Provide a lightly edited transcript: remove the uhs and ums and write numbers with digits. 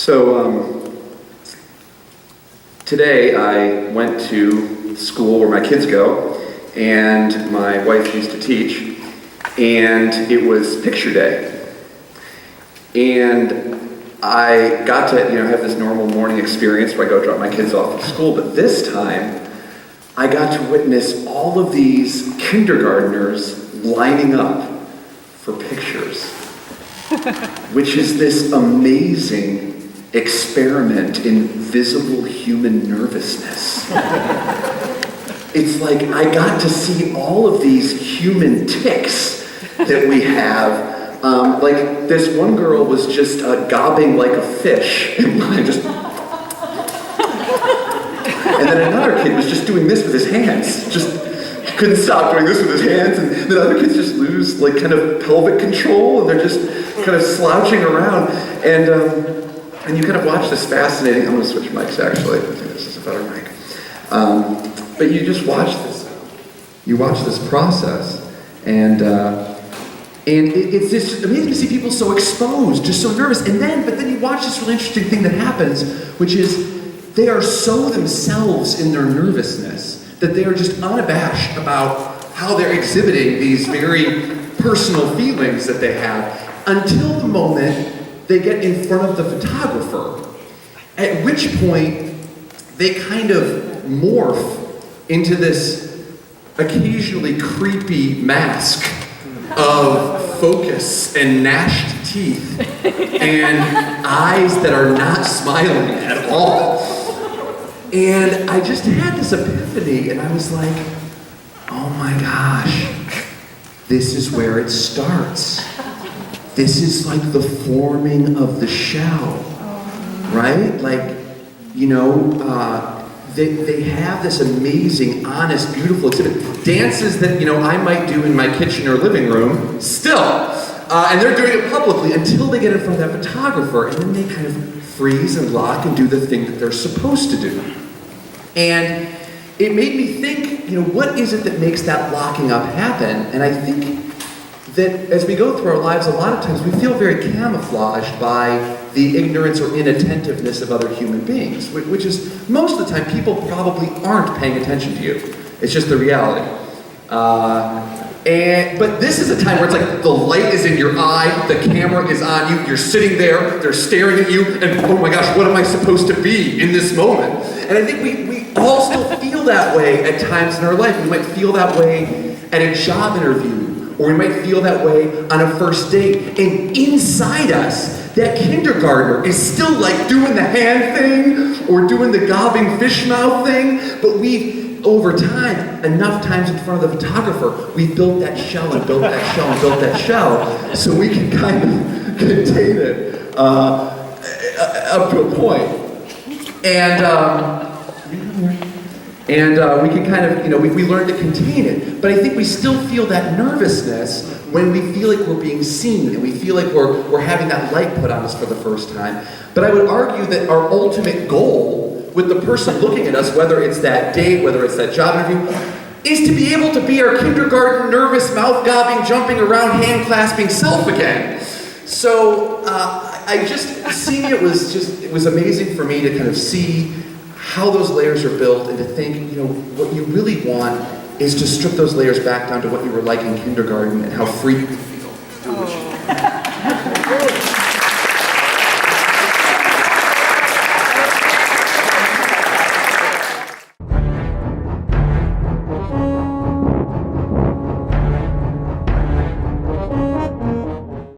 So today I went to the school where my kids go, and my wife used to teach, and it was picture day. And I got to have this normal morning experience where I go drop my kids off at school, but this time I got to witness all of these kindergartners lining up for pictures, which is this amazing experiment in visible human nervousness. It's like I got to see all of these human tics that we have. Like this one girl was just gobbing like a fish in line, just. And then another kid was just doing this with his hands, just couldn't stop doing this with his hands, and then other kids just lose like kind of pelvic control, and they're just kind of slouching around, and you kind of watch this fascinating. I'm going to switch mics actually. I think this is a better mic. But you just watch this. You watch this process, and it's just amazing to see people so exposed, just so nervous. But then you watch this really interesting thing that happens, which is they are so themselves in their nervousness that they are just unabashed about how they're exhibiting these very personal feelings that they have until the moment they get in front of the photographer, at which point they kind of morph into this occasionally creepy mask of focus and gnashed teeth and eyes that are not smiling at all. And I just had this epiphany, and I was like, oh my gosh, this is where it starts. This is like the forming of the shell, right? Like, they have this amazing, honest, beautiful exhibit. Dances that, I might do in my kitchen or living room, still. And they're doing it publicly until they get in front of that photographer, and then they kind of freeze and lock and do the thing that they're supposed to do. And it made me think, what is it that makes that locking up happen? And I think that as we go through our lives, a lot of times we feel very camouflaged by the ignorance or inattentiveness of other human beings, which is most of the time people probably aren't paying attention to you. It's just the reality. But this is a time where it's like the light is in your eye, the camera is on you, you're sitting there, they're staring at you, and oh my gosh, what am I supposed to be in this moment? And I think we all still feel that way at times in our life. We might feel that way at a job interview, or we might feel that way on a first date. And inside us, that kindergartner is still like doing the hand thing, or doing the gobbing fish mouth thing, but over time, enough times in front of the photographer, we built that shell and built that shell and built that shell so we can kind of contain it up to a point. And we can kind of, we learn to contain it. But I think we still feel that nervousness when we feel like we're being seen and we feel like we're having that light put on us for the first time. But I would argue that our ultimate goal with the person looking at us, whether it's that date, whether it's that job interview, is to be able to be our kindergarten, nervous, mouth-gobbing, jumping around, hand-clasping self again. So seeing it was amazing for me to kind of see how those layers are built and to think, what you really want is to strip those layers back down to what you were like in kindergarten and how free you can feel.